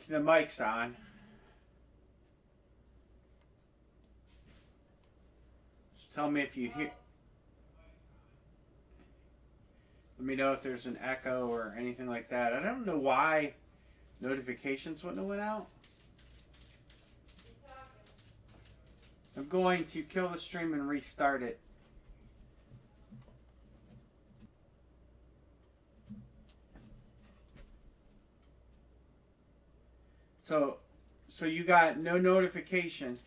the mic's on. Just tell me if you hear. Let me know if there's an echo or anything like that. I don't know why notifications wouldn't have went out. I'm going to kill the stream and restart it. So you got no notification.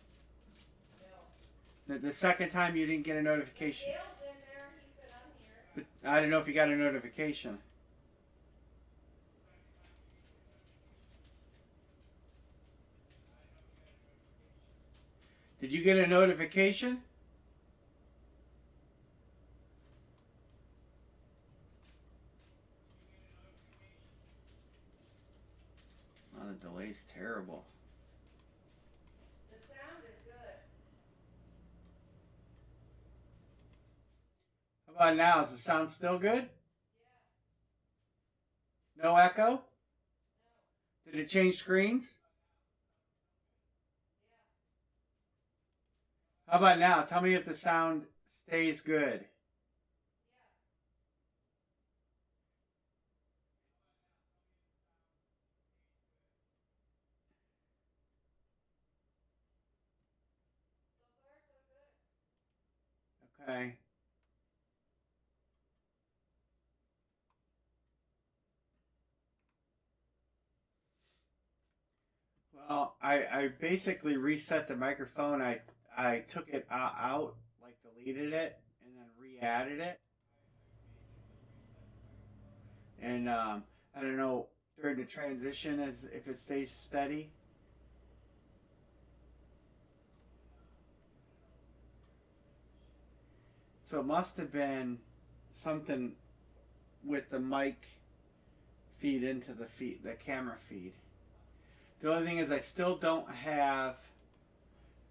No. The second time you didn't get a notification. Dale's in there. He said I'm here. But I don't know if you got a notification. Did you get a notification? Oh, the delay's terrible. The sound is good. How about now? Is the sound still good? Yeah. No echo? No. Did it change screens? Yeah. How about now? Tell me if the sound stays good. Okay. Well, I basically reset the microphone. I took it out, like deleted it, and then re-added it. And I don't know during the transition as if it stays steady. So it must have been something with the mic feed into the camera feed. The only thing is I still don't have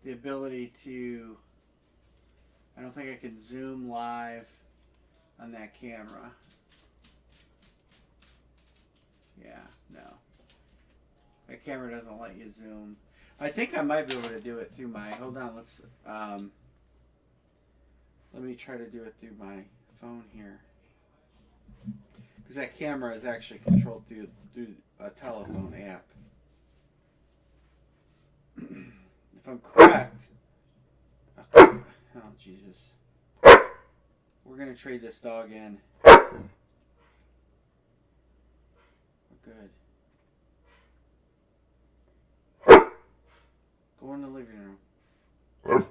the ability to, I don't think I can zoom live on that camera. Yeah, no. That camera doesn't let you zoom. I think I might be able to do it through my, hold on, let me try to do it through my phone here. Because that camera is actually controlled through a telephone app. If I'm correct. Okay. Oh, Jesus. We're going to trade this dog in. We're good. Go in the living room.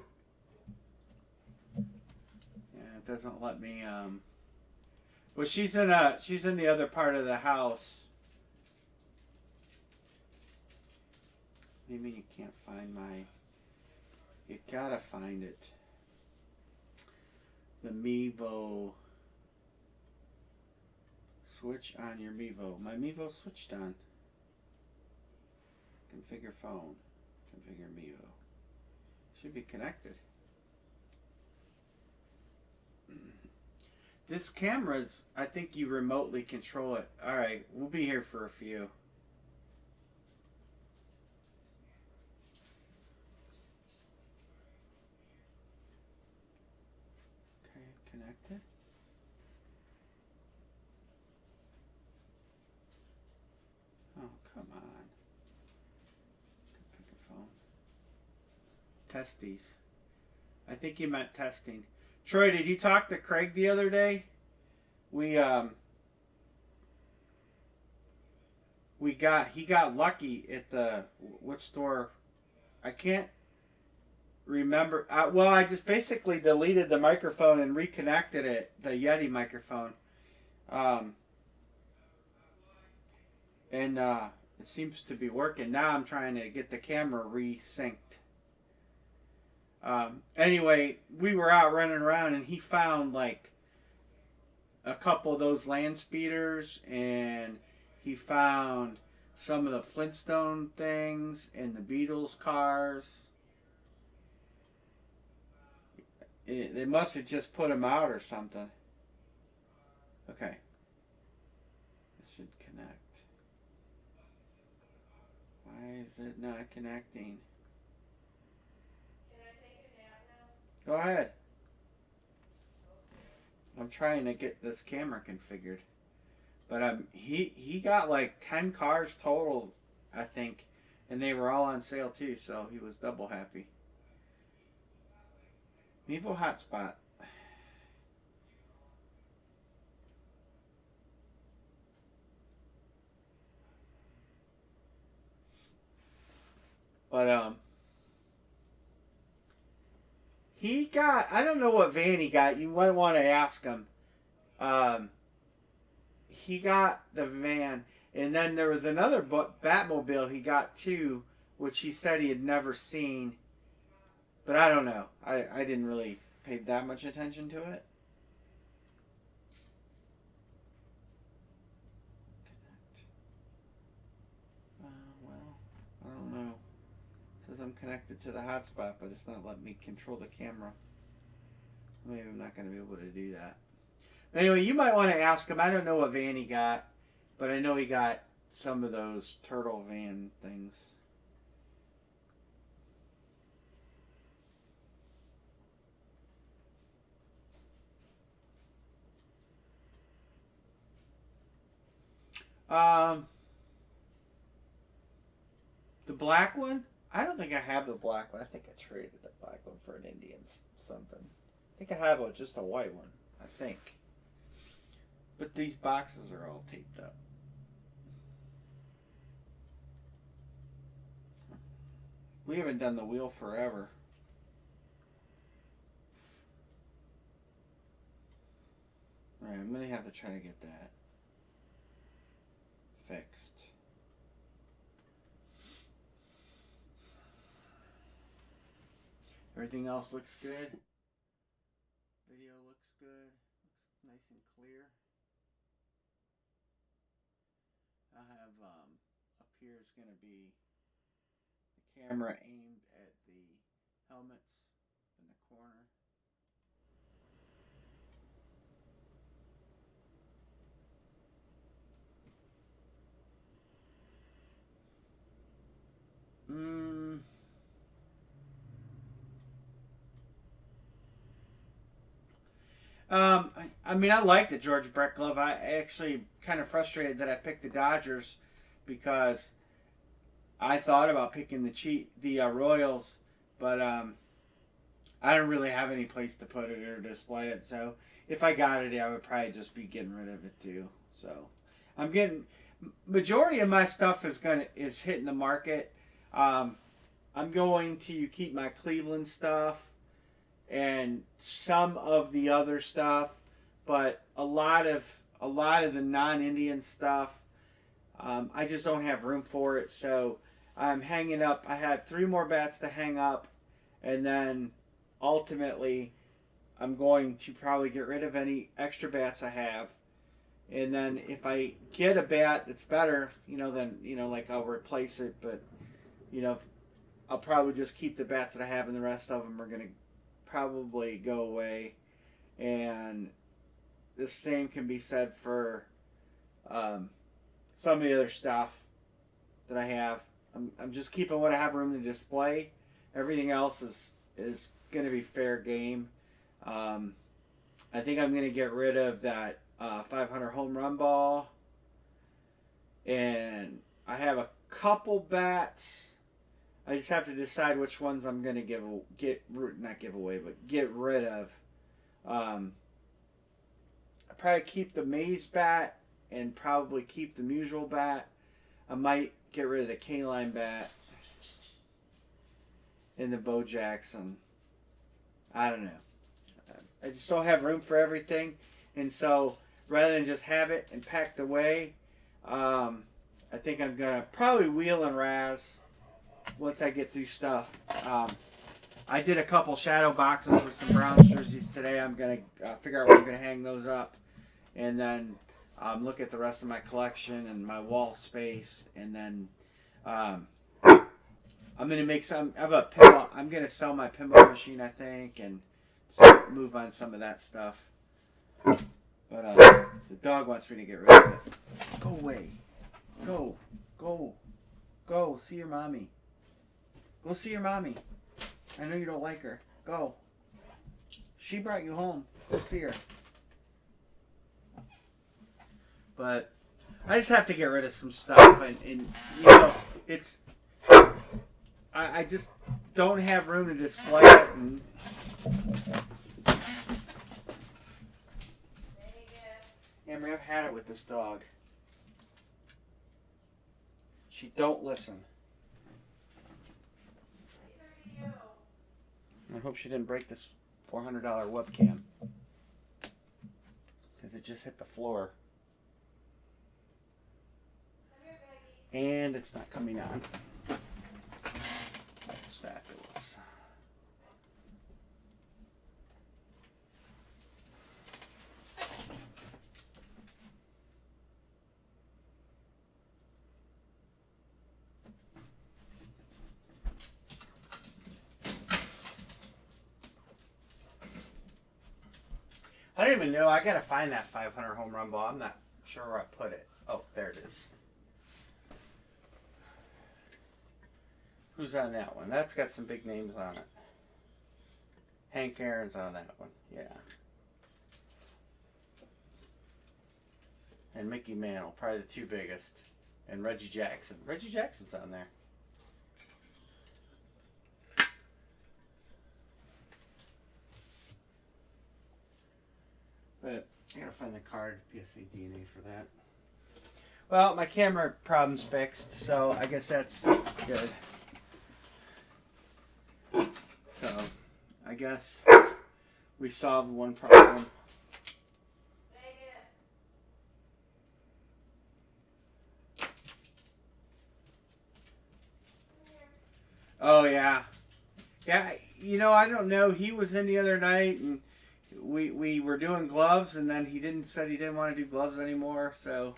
Yeah, it doesn't let me, well, she's in the other part of the house. What do you mean you can't find my... You gotta find it. The Mevo. Switch on your Mevo. My Mevo switched on. Configure phone. Configure Mevo. Should be connected. This camera's, I think you remotely control it. Alright, we'll be here for a few. Okay, connected. Oh, come on. Configure phone. Testes. I think you meant testing. Troy, did you talk to Craig the other day? He got lucky at the, which store? I can't remember. Well, I just basically deleted the microphone and reconnected it, the Yeti microphone. And it seems to be working. Now I'm trying to get the camera resynced. Anyway, we were out running around and he found like a couple of those land speeders, and he found some of the Flintstone things and the Beatles cars. They must have just put them out or something. Okay. This should connect. Why Why is it not connecting? Can I take a nap now? Go ahead. Okay. I'm trying to get this camera configured. But he got like 10 cars total, I think, and they were all on sale too, so he was double happy. Mevo hotspot. But he got, I don't know what van he got. You might want to ask him. He got the van, and then there was another Batmobile he got too, which he said he had never seen. But I don't know. I didn't really pay that much attention to it. Well, I don't know. It says I'm connected to the hotspot, but it's not letting me control the camera. Maybe I'm not going to be able to do that. Anyway, you might want to ask him. I don't know what van he got, but I know he got some of those turtle van things. The black one? I don't think I have the black one. I think I traded the black one for an Indian something. I think I have just a white one. I think. But these boxes are all taped up. We haven't done the wheel forever. Alright, I'm going to have to try to get that fixed. Everything else looks good. Video looks good. Looks nice and clear. I have up here is going to be the camera aimed at the helmets in the corner. I mean, I like the George Brett glove. I actually kind of frustrated that I picked the Dodgers because I thought about picking the Royals, but I don't really have any place to put it or display it. So if I got it, I would probably just be getting rid of it too. So I'm getting majority of my stuff is hitting the market. I'm going to keep my Cleveland stuff and some of the other stuff, but a lot of the non-Indian stuff, I just don't have room for it. So I'm hanging up. I have 3 more bats to hang up, and then ultimately I'm going to probably get rid of any extra bats I have. And then if I get a bat that's better, then like I'll replace it. But I'll probably just keep the bats that I have, and the rest of them are gonna probably go away. And the same can be said for some of the other stuff that I have. I'm just keeping what I have room to display. Everything else is going to be fair game. I think I'm going to get rid of that 500 home run ball. And I have a couple bats. I just have to decide which ones I'm going to get rid of. I probably keep the Mays bat and probably keep the Musial bat. I might get rid of the K-Line bat and the Bo Jackson. I don't know. I just don't have room for everything. And so rather than just have it and packed away, I think I'm going to probably wheel and razz once I get through stuff. I did a couple shadow boxes with some Browns jerseys today. I'm going to figure out where I'm going to hang those up. And then look at the rest of my collection and my wall space. And then I'm going to make some. I have a pinball. I'm going to sell my pinball machine, I think, and move on some of that stuff. But the dog wants me to get rid of it. Go away. Go. Go see your mommy. Go see your mommy. I know you don't like her. Go. She brought you home. Go see her. But I just have to get rid of some stuff, and you know, it's I just don't have room to display it. And Emery, I've had it with this dog. She don't listen. I hope she didn't break this $400 webcam because it just hit the floor. And it's not coming on. That's fabulous. I don't even know. I gotta find that 500 home run ball. I'm not sure where I put it. Oh, there it is. Who's on that one? That's got some big names on it. Hank Aaron's on that one. Yeah. And Mickey Mantle, probably the two biggest. And Reggie Jackson. Reggie Jackson's on there. But I gotta find the card, PSA DNA for that. Well, my camera problem's fixed, so I guess that's good. So, I guess we solved one problem. Oh, yeah. Yeah, you know, I don't know. He was in the other night, and we were doing gloves, and then he said he didn't want to do gloves anymore, so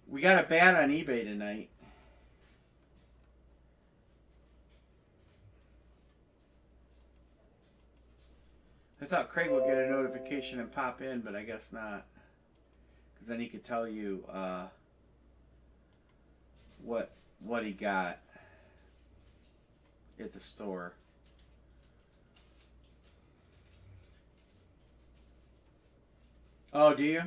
we got a bat on eBay tonight. I thought Craig would get a notification and pop in, but I guess not. Because then he could tell you what he got at the store. Oh, do you?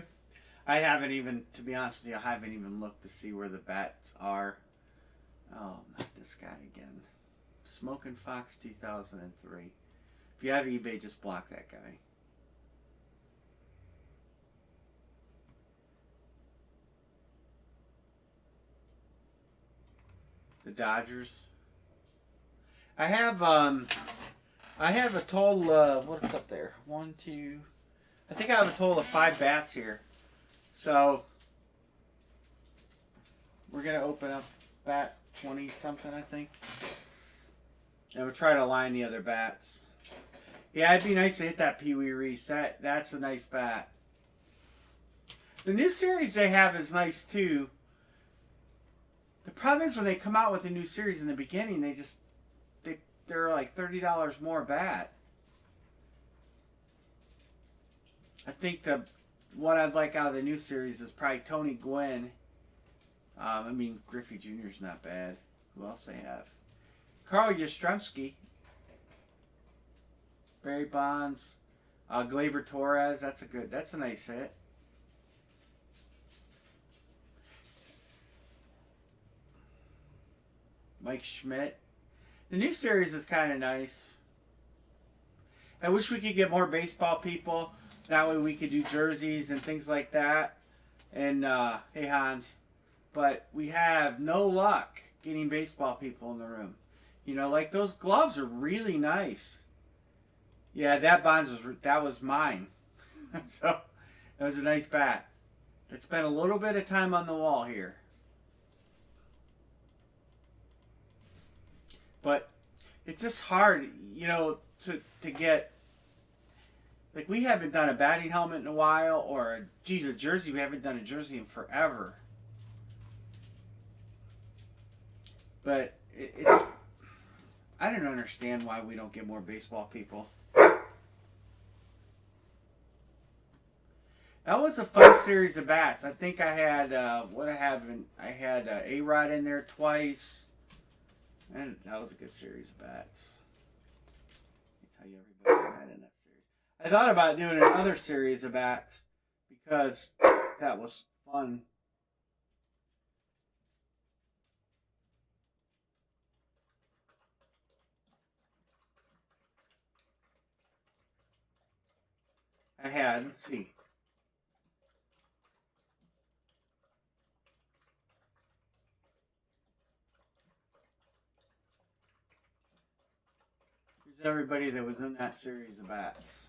I haven't even, to be honest with you, I haven't even looked to see where the bats are. Oh, not this guy again. Smoking Fox 2003. If you have eBay, just block that guy. The Dodgers. I have a total of, what's up there? 1, 2, I think I have a total of 5 bats here. So we're gonna open up bat 20 something, I think. And we'll try to line the other bats. Yeah, it'd be nice to hit that Pee Wee Reese. That's a nice bat. The new series they have is nice too. The problem is when they come out with a new series in the beginning, they're like $30 more bat. I think the one I'd like out of the new series is probably Tony Gwynn. Griffey Jr.'s not bad. Who else they have? Carl Yastrzemski. Barry Bonds. Gleyber Torres. That's a nice hit. Mike Schmidt. The new series is kind of nice. I wish we could get more baseball people. That way we could do jerseys and things like that. And, hey Hans. But we have no luck getting baseball people in the room. You know, like those gloves are really nice. Yeah, that was mine. So, that was a nice bat. It spent a little bit of time on the wall here. But it's just hard, you know, to get. Like, we haven't done a batting helmet in a while, or a jersey. We haven't done a jersey in forever. But it's, I don't understand why we don't get more baseball people. That was a fun series of bats. I think I had what I have. I had A-Rod in there twice, and that was a good series of bats. Let me tell you everybody I had in that series. I thought about doing another series of bats because that was fun. I had, let's see. Here's everybody that was in that series of bats.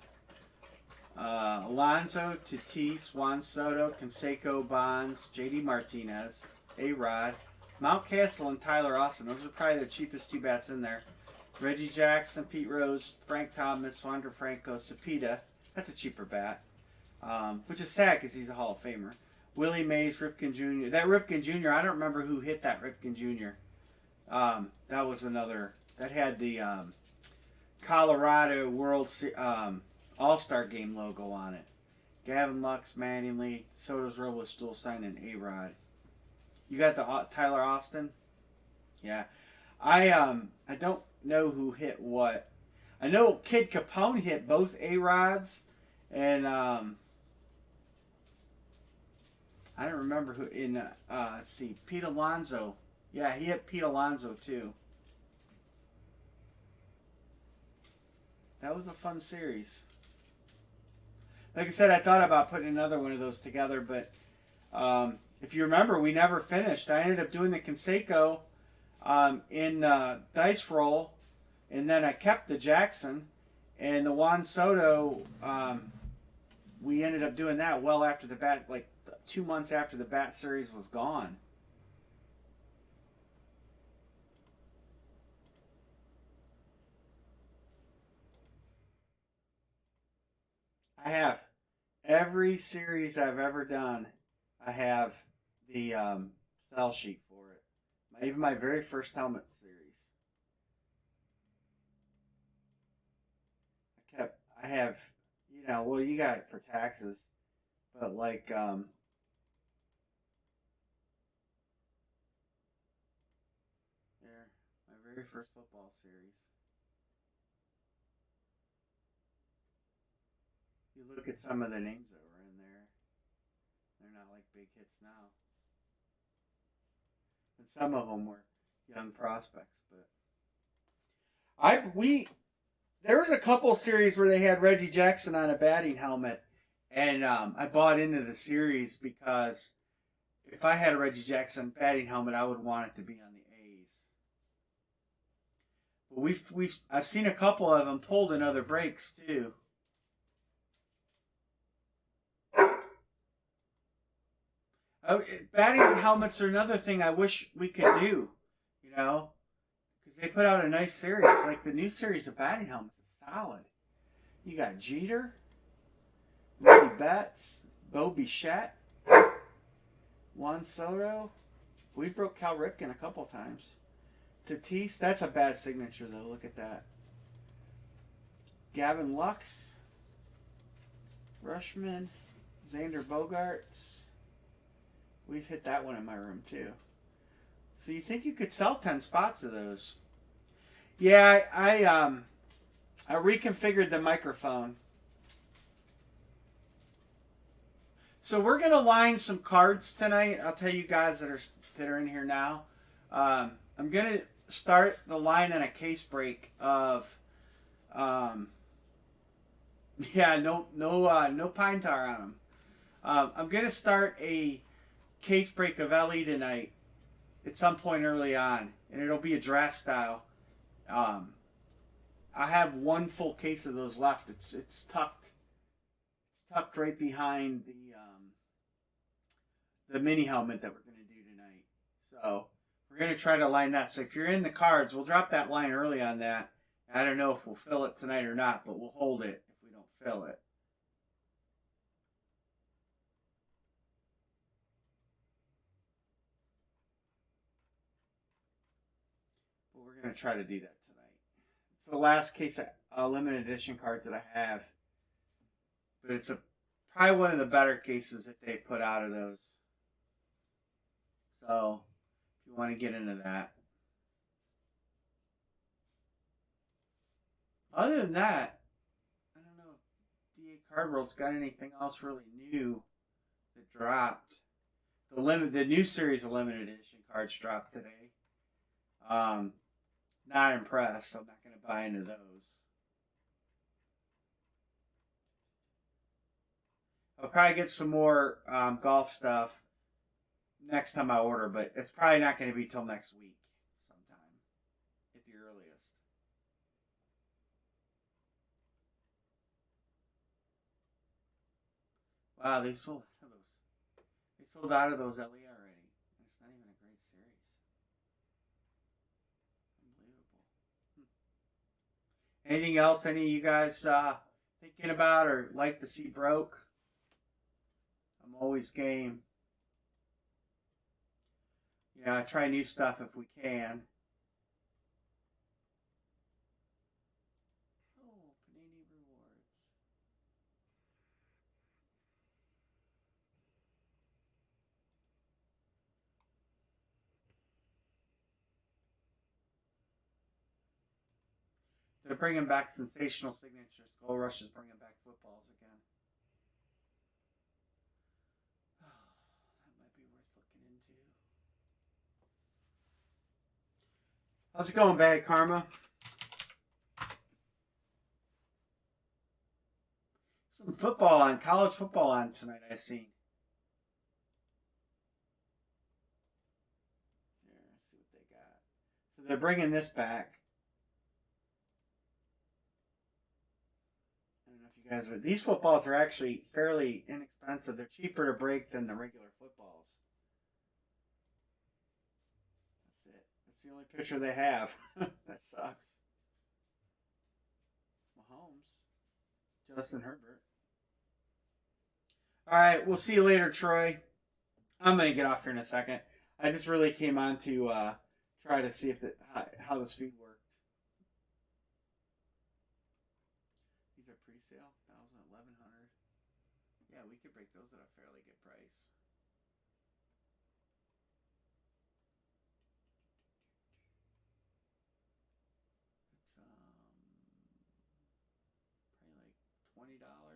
Alonso, Tatis, Juan Soto, Canseco, Bonds, JD Martinez, A-Rod, Mountcastle, and Tyler Austin. Those are probably the cheapest two bats in there. Reggie Jackson, Pete Rose, Frank Thomas, Wander Franco, Cepeda. That's a cheaper bat, which is sad because he's a Hall of Famer. Willie Mays, Ripken Jr. That Ripken Jr. I don't remember who hit that Ripken Jr. That was another that had the Colorado World All-Star Game logo on it. Gavin Lux, Mattingly, Soto's Robles, Stulstein, and A-Rod. You got the Tyler Austin? Yeah. I don't know who hit what. I know Kid Capone hit both A-Rods, and I don't remember who in. Let's see, Pete Alonso. Yeah, he hit Pete Alonso too. That was a fun series. Like I said, I thought about putting another one of those together, but if you remember, we never finished. I ended up doing the Canseco in dice roll, and then I kept the Jackson, and the Juan Soto. We ended up doing that well after the bat, like 2 months after the bat series was gone. I have every series I've ever done. I have the sell sheet for it. Even my very first helmet series. I have, well, you got it for taxes, but like, there, my very first football series. You look at some of the names that were in there, they're not like big hits now. And some of them were young prospects, but there was a couple series where they had Reggie Jackson on a batting helmet, and I bought into the series because if I had a Reggie Jackson batting helmet, I would want it to be on the A's. But I've seen a couple of them pulled in other breaks too. Batting helmets are another thing I wish we could do, because they put out a nice series. Like the new series of batting helmets is solid. You got Jeter, Mookie Betts, Bo Bichette, Juan Soto. We broke Cal Ripken a couple times. Tatis, that's a bad signature though. Look at that. Gavin Lux, Rushman, Xander Bogaerts. We've hit that one in my room too. So you think you could sell 10 spots of those? Yeah, I reconfigured the microphone. So we're gonna line some cards tonight. I'll tell you guys that are in here now. I'm gonna start the line in a case break of, no pine tar on them. I'm gonna start a case break of LE tonight at some point early on, and it'll be a draft style. I have one full case of those left. It's tucked right behind the mini helmet that we're going to do tonight. So we're going to try to line that. So if you're in the cards, we'll drop that line early on that. I don't know if we'll fill it tonight or not, but we'll hold it if we don't fill it. But we're going to try to do that tonight. It's the last case of limited edition cards that I have. But it's a probably one of the better cases that they put out of those. So, if you want to get into that. Other than that, I don't know if DA Card World's got anything else really new that dropped. The new series of limited edition cards dropped today. Not impressed. So I'm not going to buy into those. I'll probably get some more golf stuff next time I order, but it's probably not going to be till next week sometime at the earliest. Wow, they sold out of those. They sold out of those LE already. It's not even a great series. Unbelievable. Anything else any of you guys thinking about or like to see broke? I'm always game. You know, I try new stuff if we can. Oh, Panini Rewards. They're bringing back sensational signatures. Gold Rush is bringing back footballs again. Oh, that might be worth looking into. How's it going, Bad Karma? Some football on, college football on tonight, I see. Here, let's see what they got. So they're bringing this back. I don't know if you guys are. These footballs are actually fairly inexpensive. They're cheaper to break than the regular footballs. That's it. That's the only picture they have. That sucks. Mahomes. Justin Herbert. Alright, we'll see you later, Troy. I'm going to get off here in a second. I just really came on to try to see if how this feed worked. These are pre-sale, 1,000, 1,100. Yeah, we could break those at a fairly good price. It's probably like $20. What am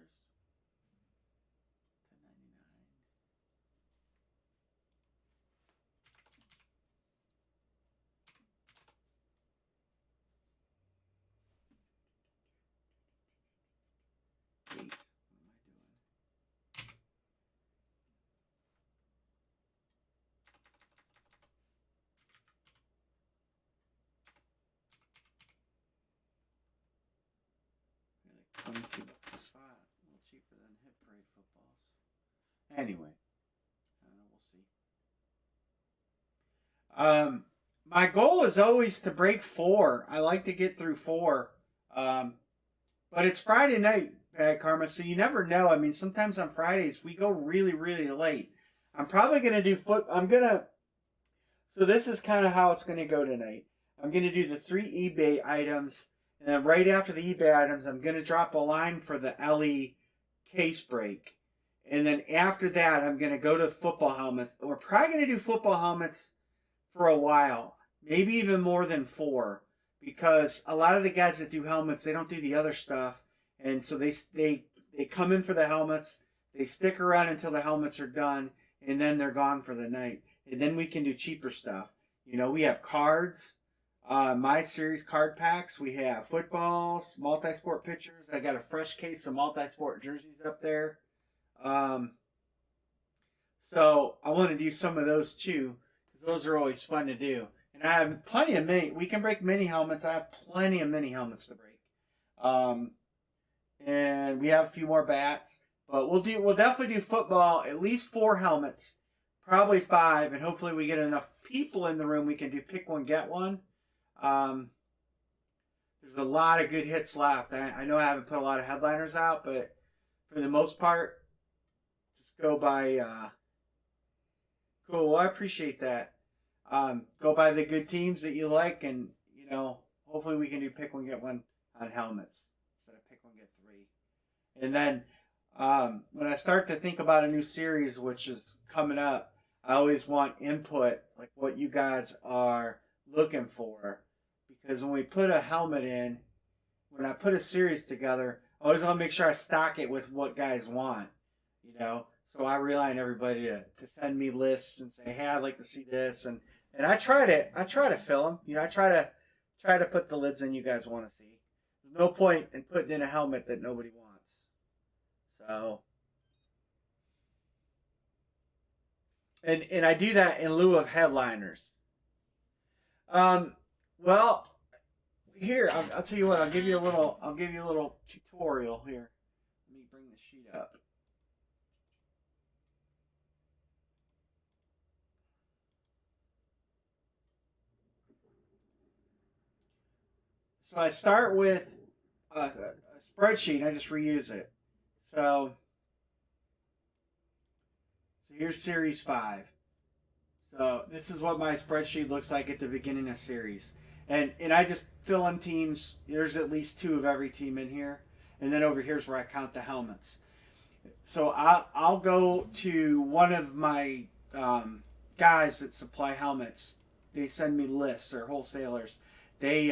I doing? Like $22 a spot. A little cheaper than Hit Parade footballs. Anyway, I don't know. We'll see. My goal is always to break 4. I like to get through 4. But it's Friday night, Bad Karma, so you never know. I mean, sometimes on Fridays we go really, really late. I'm probably going to do so this is kind of how it's going to go tonight. I'm going to do the 3 eBay items, and then right after the eBay items, I'm going to drop a line for the LE case break. And then after that, I'm going to go to football helmets. We're probably going to do football helmets for a while, maybe even more than 4. Because a lot of the guys that do helmets, they don't do the other stuff. And so they come in for the helmets. They stick around until the helmets are done. And then they're gone for the night. And then we can do cheaper stuff. You know, we have cards. My series card packs. We have footballs, multi-sport pictures. I got a fresh case of multi-sport jerseys up there. So I want to do some of those too. Because those are always fun to do. And I have plenty of mini. We can break mini helmets. I have plenty of mini helmets to break. And we have a few more bats. But we'll definitely do football. At least 4 helmets, probably 5, and hopefully we get enough people in the room. We can do pick one, get one. There's a lot of good hits left. I know I haven't put a lot of headliners out, but for the most part, just go by. Cool. Well, I appreciate that. Go by the good teams that you like, and hopefully we can do pick one get one on helmets instead of pick one get 3. And then when I start to think about a new series, which is coming up, I always want input, like what you guys are looking for. Because when we put a helmet in, when I put a series together, I always want to make sure I stock it with what guys want, you know. So I rely on everybody to send me lists and say, hey, I'd like to see this, and I try to fill them, you know. I try to put the lids in you guys want to see. There's no point in putting in a helmet that nobody wants. So, and I do that in lieu of headliners. Um, well, here I'll tell you what. I'll give you a little tutorial here. Let me bring the sheet up. So I start with a spreadsheet. I just reuse it. So, so here's series 5. So this is what my spreadsheet looks like at the beginning of series, and I just fill in teams. There's at least 2 of every team in here, and then over here's where I count the helmets. So I'll go to one of my guys that supply helmets. They send me lists or wholesalers. They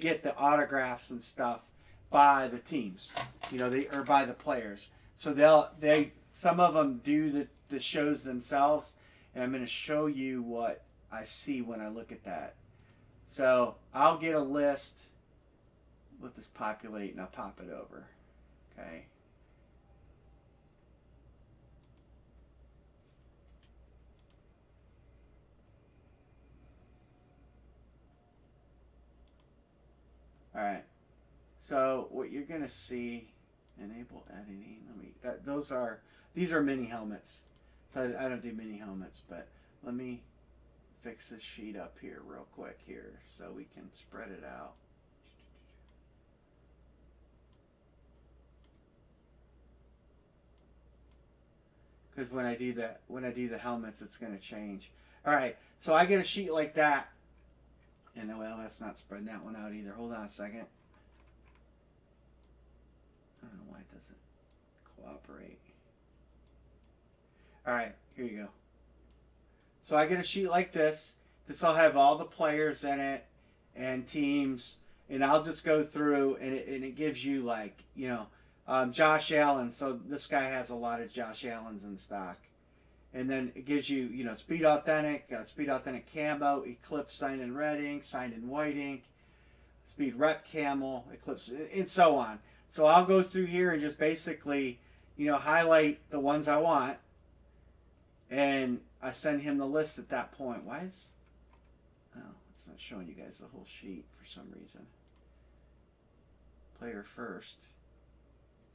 get the autographs and stuff by the teams, you know, they or by the players. So they some of them do the shows themselves, and I'm going to show you what I see when I look at that. So I'll get a list. Let this populate, and I'll pop it over. Okay. All right. So what you're gonna see, enable editing. These are mini helmets. So I don't do mini helmets, but let me fix this sheet up here real quick here so we can spread it out. Because when I do the helmets, it's gonna change. All right. So I get a sheet like that. And well, that's not spreading that one out either. Hold on a second. I don't know why it doesn't cooperate. Alright, here you go. So I get a sheet like this. This will have all the players in it and teams. And I'll just go through and it gives you like, you know, Josh Allen. So this guy has a lot of Josh Allens in stock. And then it gives you, you know, Speed Authentic Camo, Eclipse signed in red ink, signed in white ink, Speed Rep Camel, Eclipse, and so on. So I'll go through here and just basically, you know, highlight the ones I want, and I send him the list at that point. Why is, oh, it's not showing you guys the whole sheet for some reason. Player first.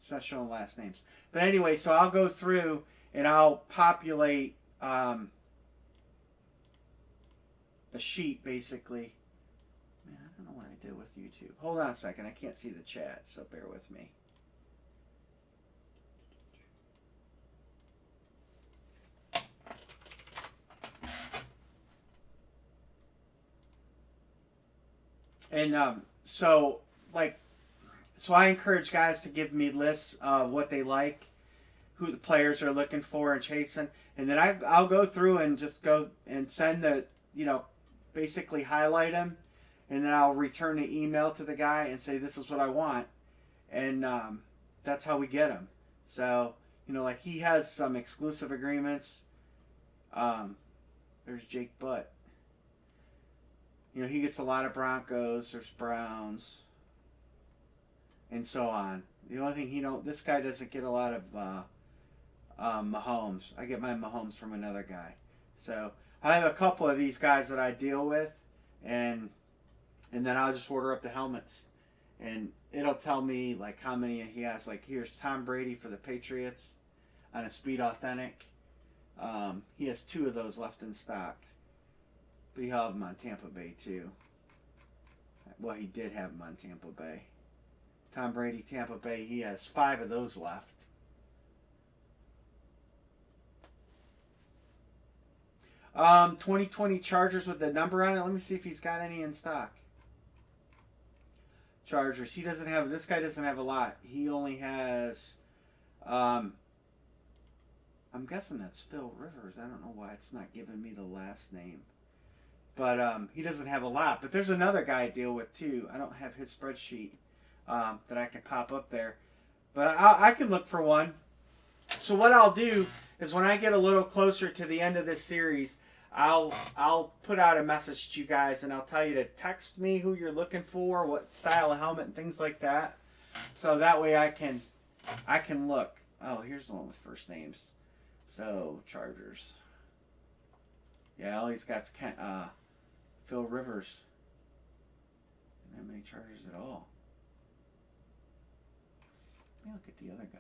It's not showing last names. But anyway, so I'll go through and I'll populate a sheet basically. Man, I don't know what I did with YouTube. Hold on a second. I can't see the chat, so bear with me. And so I encourage guys to give me lists of what they like, who the players are looking for and chasing, and then I'll go through and just go and send the, you know, basically highlight them, and then I'll return the email to the guy and say this is what I want, and that's how we get them. So, you know, like he has some exclusive agreements. There's Jake Butt. You know, he gets a lot of Broncos. There's Browns, and so on. The only thing this guy doesn't get a lot of Mahomes. I get my Mahomes from another guy. So I have a couple of these guys that I deal with, and then I'll just order up the helmets, and it'll tell me like how many he has. Like here's Tom Brady for the Patriots on a Speed Authentic. He has 2 of those left in stock, but he'll have them on Tampa Bay too. Well, he did have them on Tampa Bay. Tom Brady, Tampa Bay. He has 5 of those left. 2020 Chargers with the number on it. Let me see if he's got any in stock. Chargers. He doesn't have. This guy doesn't have a lot. He only has Um, I'm guessing that's Phil Rivers. I don't know why it's not giving me the last name. But he doesn't have a lot. But there's another guy I deal with too. I don't have his spreadsheet that I can pop up there. But I can look for one. So what I'll do is when I get a little closer to the end of this series, I'll put out a message to you guys and I'll tell you to text me who you're looking for, what style of helmet and things like that. So that way I can look. Oh, here's the one with first names. So Chargers. Yeah, all he's got's Phil Rivers. Not many Chargers at all. Let me look at the other guy.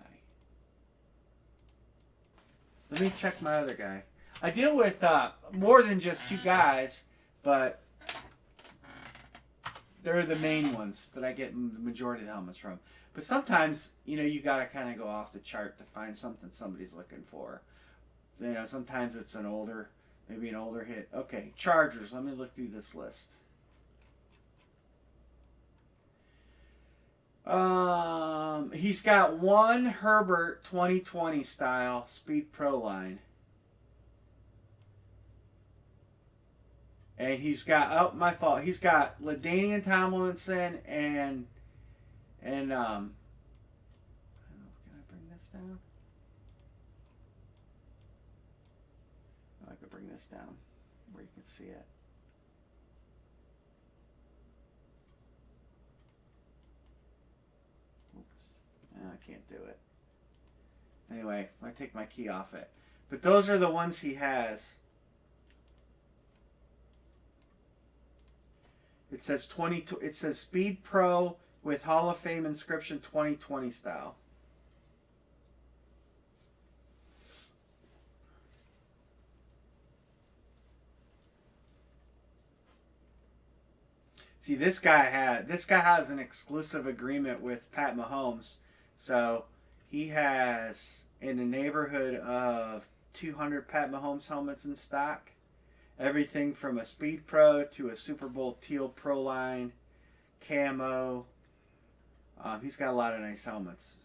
Let me check my other guy. I deal with more than just two guys, but they're the main ones that I get the majority of the helmets from. But sometimes, you got to kind of go off the chart to find something somebody's looking for. So, sometimes it's maybe an older hit. Okay, Chargers. Let me look through this list. He's got one Herbert 2020 style Speed Pro line. And he's got, my fault, he's got LaDainian Tomlinson and I don't know, can I bring this down? Oh, I could bring this down where you can see it. I can't do it. Anyway, I take my key off it. But those are the ones he has. It says It says Speed Pro with Hall of Fame inscription 2020 style. See, this guy has an exclusive agreement with Pat Mahomes. So he has in the neighborhood of 200 Pat Mahomes helmets in stock. Everything from a Speed Pro to a Super Bowl Teal Pro line, camo. He's got a lot of nice helmets.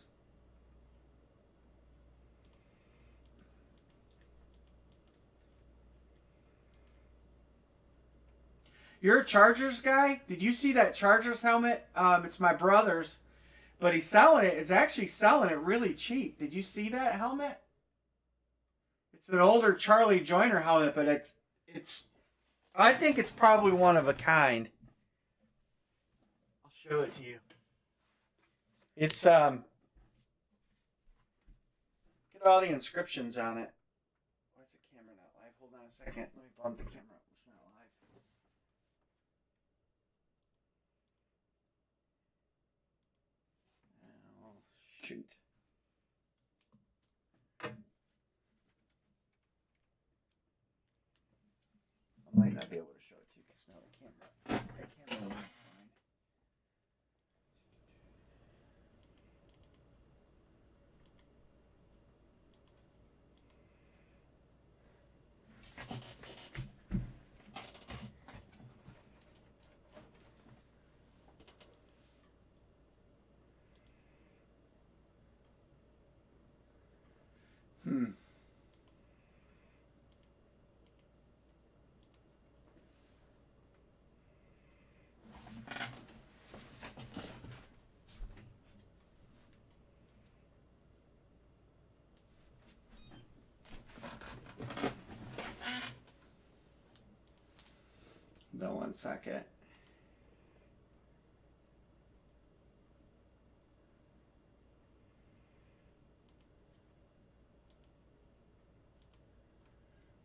You're a Chargers guy? Did you see that Chargers helmet? It's my brother's. But he's selling it. It's actually selling it really cheap. Did you see that helmet? It's an older Charlie Joyner helmet, but it's. I think it's probably one of a kind. I'll show it to you. It's Look at all the inscriptions on it. Why is the camera not live? Hold on a second. Let me bump the camera up. It's not live. Shoot. I might not be able to show it to you because now the camera will not fine. No, 1 second.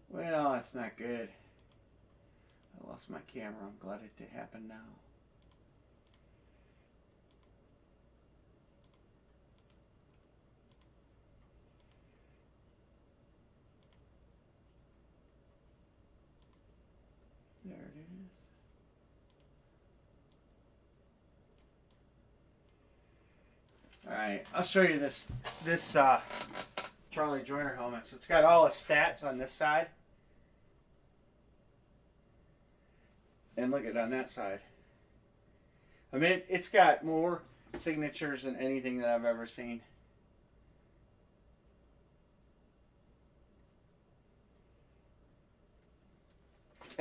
Well, that's not good. I lost my camera. I'm glad it did happen now. There it is. All right, I'll show you this Charlie Joyner helmet. So it's got all the stats on this side. And look at it on that side. I mean, it's got more signatures than anything that I've ever seen.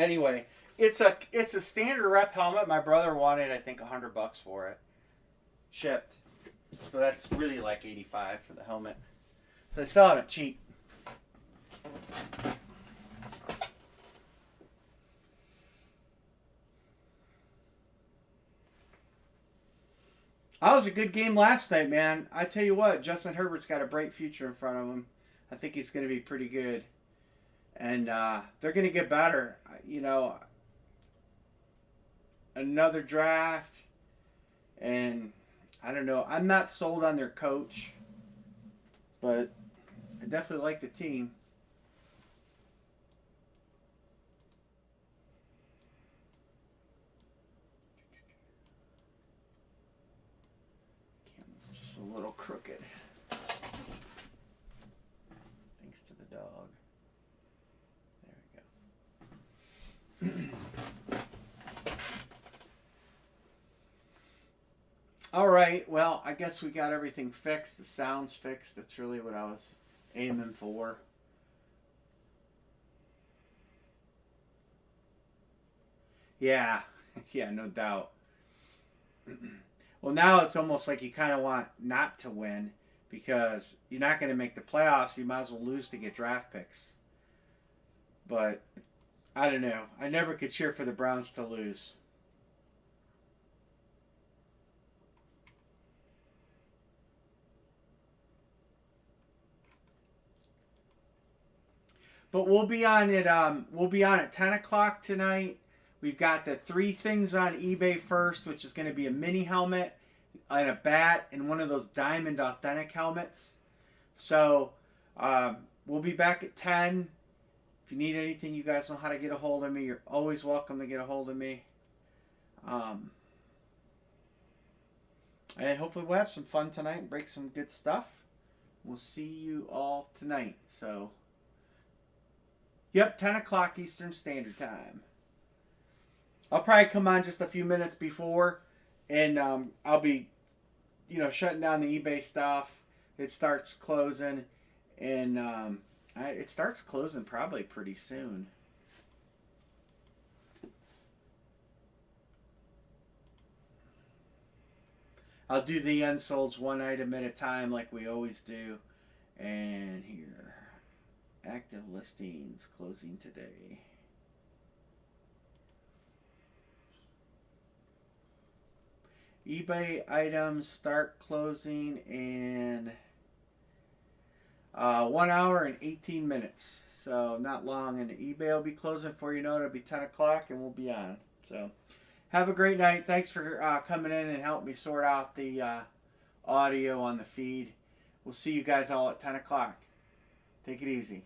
Anyway, it's a standard rep helmet. My brother wanted, I think, $100 for it, shipped. So that's really like 85 for the helmet. So they sell it cheap. That was a good game last night, man. I tell you what, Justin Herbert's got a bright future in front of him. I think he's going to be pretty good. And they're going to get better. You know, another draft. And I don't know. I'm not sold on their coach. But I definitely like the team. Camera's just a little crooked. Thanks to the dog. There we go. All right. Well, I guess we got everything fixed. The sound's fixed. That's really what I was aiming for. Yeah. Yeah, no doubt. Well, now it's almost like you kind of want not to win because you're not going to make the playoffs. You might as well lose to get draft picks. But I don't know. I never could cheer for the Browns to lose. But we'll be on at 10 o'clock tonight. We've got the 3 things on eBay first, which is going to be a mini helmet and a bat and one of those Diamond Authentic helmets. So we'll be back at 10. If you need anything, you guys know how to get a hold of me. You're always welcome to get a hold of me. And hopefully we'll have some fun tonight and break some good stuff. We'll see you all tonight. So, yep, 10 o'clock Eastern Standard Time. I'll probably come on just a few minutes before, and I'll be, shutting down the eBay stuff. It starts closing, and it starts closing probably pretty soon. I'll do the unsolds one item at a time like we always do. And here, active listings closing today. eBay items start closing in 1 hour and 18 minutes. So not long, and eBay will be closing before you know it. It'll be 10 o'clock and we'll be on. So have a great night. Thanks for coming in and helping me sort out the audio on the feed. We'll see you guys all at 10 o'clock. Take it easy.